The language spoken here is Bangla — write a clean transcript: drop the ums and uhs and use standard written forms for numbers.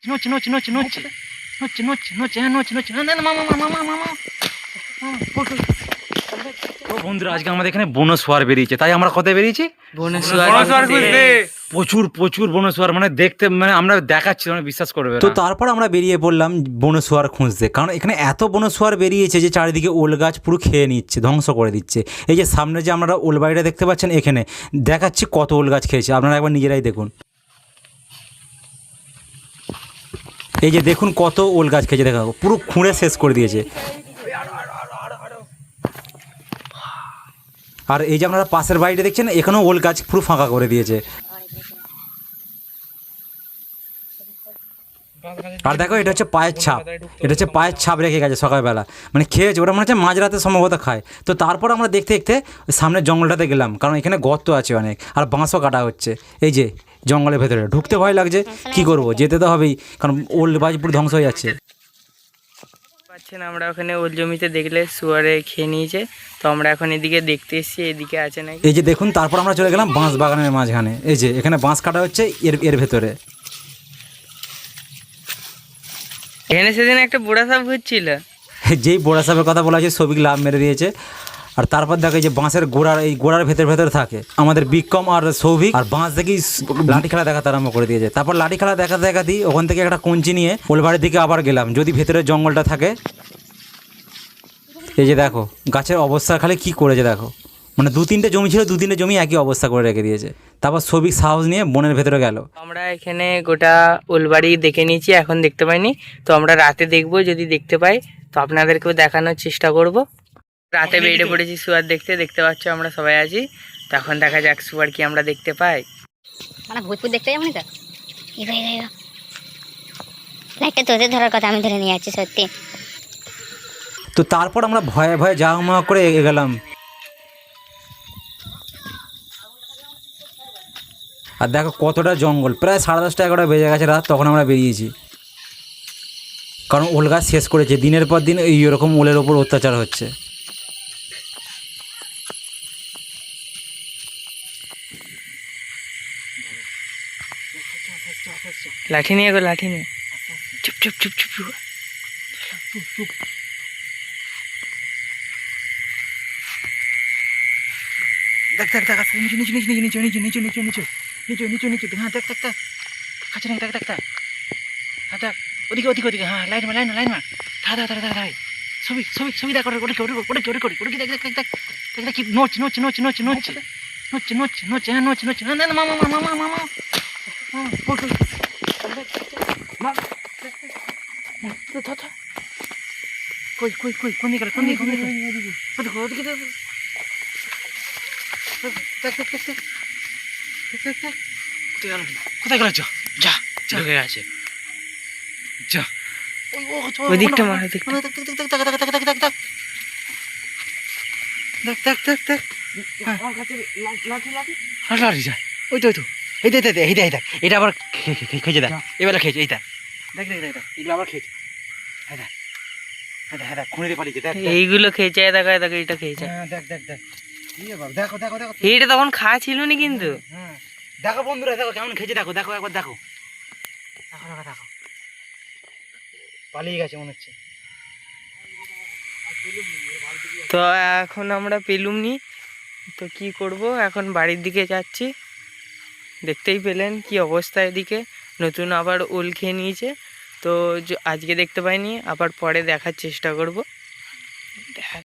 নড়ছে নড়ছে নড়ছে নড়ছে নড়ছে নড়ছে নড়ছে হ্যাঁ নড়ছে নড়ছে মামা মামা মামা মামা। তো বন্ধুরা আজকে আমাদের এখানে বনশুয়ার বেরিয়েছে, তাই আমরা কোথায় বেরিয়েছি? বনশুয়ার খুঁজতে। প্রচুর প্রচুর বনশুয়ার, মানে দেখতে মানে আমরা দেখাচ্ছি মানে বিশ্বাস করবে তো না। তারপর আমরা বেরিয়ে পড়লাম বনশুয়ার খুঁজতে, কারণ এখানে এত বনশুয়ার বেরিয়েছে যে চারিদিকে ওল গাছ পুরো খেয়ে নিচ্ছে, ধ্বংস করে দিচ্ছে। এই যে সামনে যে আপনারা ওল বাড়িটা দেখতে পাচ্ছেন, এখানে দেখাচ্ছি কত ওল গাছ খেয়েছে, আপনারা একবার নিজেরাই দেখুন। এই যে দেখুন কত ওল গাছ খেয়েছে, দেখা পুরো খুঁড়ে শেষ করে দিয়েছে। আর এই যে আপনারা পাশের বাড়িটা দেখছেন, এখানেও ওল গাছ পুরো ফাঁকা করে দিয়েছে। আর দেখো এটা হচ্ছে পায়ের ছাপ, এটা হচ্ছে পায়ের ছাপ রেখে গেছে সকালবেলা, মানে খেয়েছে ওটা, মনে হচ্ছে মাঝরাতে সম্ভবত খায়। তো তারপর আমরা দেখতে দেখতে সামনের জঙ্গলটাতে গেলাম, কারণ এখানে গর্ত আছে অনেক, আর বাঁশও কাটা হচ্ছে। এই যে জঙ্গলের ভেতরে ঢুকতে ভয় লাগছে, কি করব, যেতে তো হবেই, কারণ ওল গাছ পুরো ধ্বংস হয়ে যাচ্ছে। পাচ্ছেন আমরা ওখানে ওল জমিতে দেখলে শুয়ারে খেয়ে নিয়েছে, তো আমরা এখন এদিকে দেখতে এসেছি এদিকে আছে নাকি। এই যে দেখুন, তারপর আমরা চলে গেলাম বাঁশ বাগানের মাঝখানে। এই যে এখানে বাঁশ কাটা হচ্ছে এর ভেতরে। এখানে সেদিন একটা বুড়া সাপ ঘুরছিল, যেই বোড়া সাপের কথা বলা হয়েছে সবিক লাভ মেরে দিয়েছে। আর তারপর দেখো এই যে বাঁশের গোড়ার, এই গোড়ার ভেতরে থাকে আমাদের বিক্রম আর সৌভিক, আর বাঁশ দেখেই লাঠি খেলা দেখাতে আরম্ভ করে দিয়েছে। তারপর লাঠি খেলা দেখাতেই ওখান থেকে একটা কঞ্চি নিয়ে ওলবাড়ির দিকে আবার গেলাম, যদি ভেতরে জঙ্গলটা থাকে। এই যে দেখো গাছের অবস্থা খালি কি করেছে দেখো, মানে 2-3টে জমি ছিল, 2-3টে জমি একই অবস্থা করে রেখে দিয়েছে। তারপর সবিক সাহস নিয়ে বনের ভেতরে গেল। আমরা এখানে গোটা ওলবাড়ি দেখে নিয়েছি, এখন দেখতে পাইনি, তো আমরা রাতে দেখবো, যদি দেখতে পাই তো আপনাদেরকেও দেখানোর চেষ্টা করব। রাতে বেরিয়ে পড়েছি শুয়ার দেখতে, দেখতে পাচ্ছ আমরা সবাই আছি, তো এখন দেখা যাক শুয়ার কি আমরা দেখতে পাই। মানে ভূতপুর দেখতে যাবো তো লাইটটা তোদের ধরার কথা, আমি ধরে নিয়ে যাচ্ছি সত্যি। তো তারপর আমরা ভয়ে ভয়ে যাওয়া করে গেলাম। আর দেখো কতটা জঙ্গল, প্রায় 10:30 11টা বেজে গেছে রাত, তখন আমরা বেরিয়েছি, কারণ ওল গাছ শেষ করেছে। দিনের পর দিন এই এরকম ওলের ওপর অত্যাচার হচ্ছে। লাঠি নিয়ে গো, লাঠি নিয়ে, চুপ চুপ চুপ চুপ চুপ। দেখ দেখ দেখ নিচে নিচে নিচে নিচে নিচে নিচে নিচে নিচে নিচে নিচে নিচে হ্যাঁ দেখ দেখ দেখ কাছে নাকি দেখ দেখ দেখ হ্যাঁ দেখ ওদিকে ওদিকে ওদিকে হ্যাঁ লাইন মার লাইন মার লাইন মার দাঁড়া দাঁড়া দাঁড়া দাঁড়াই ছবি ছবি ছবি দেখ ওটা ওটা ওটা ওটা ওটা দেখ দেখ দেখ দেখ দেখ দেখ কি নড়ছে নড়ছে নড়ছে নড়ছে নড়ছে নড়ছে নড়ছে নড়ছে হ্যাঁ নড়ছে নড়ছে না না মামা মামা মামা মামা কই কই কই কোন দিকে কোন দিকে কোন দিকে ওদিকে ওদিকে দেখ দেখ দেখ দেখ দেখ দেখ কোথায় গেল? যা যা ঢুকে গেছে যা ওই দিকটা মার, ওই দিকটা। ওই তো এই দেখ এই দেখ এটা আবার খেয়েছে দেখ, এবার খেয়েছে এই দেখ দেখ দেখ দেখ এগুলো আবার খেয়েছে, হ্যাঁ দেখ হ্যাঁ দেখ হ্যাঁ দেখ খুঁড়ে পালিয়েছে দেখ এইগুলো খেয়েছে, দেখো দেখো এটা খেয়েছে। হ্যাঁ দেখ দেখ দেখ দেখো দেখো দেখো এইটা তখন খাওয়া ছিল না কিন্তু। হ্যাঁ দেখো বন্ধুরা দেখো কেমন খেয়েছে, দেখো দেখো একবার দেখো দেখো দেখো দেখো পালিয়ে গেছে মনে হচ্ছে। তো এখন আমরা পেলুম নি, তো কি করব, এখন বাড়ির দিকে যাচ্ছি। দেখতেই পেলেন কি অবস্থা, এদিকে নতুন আবার ওল খেয়ে নিয়েছে, তো আজকে দেখতে পাইনি, আবার পরে দেখার চেষ্টা করব। দেখা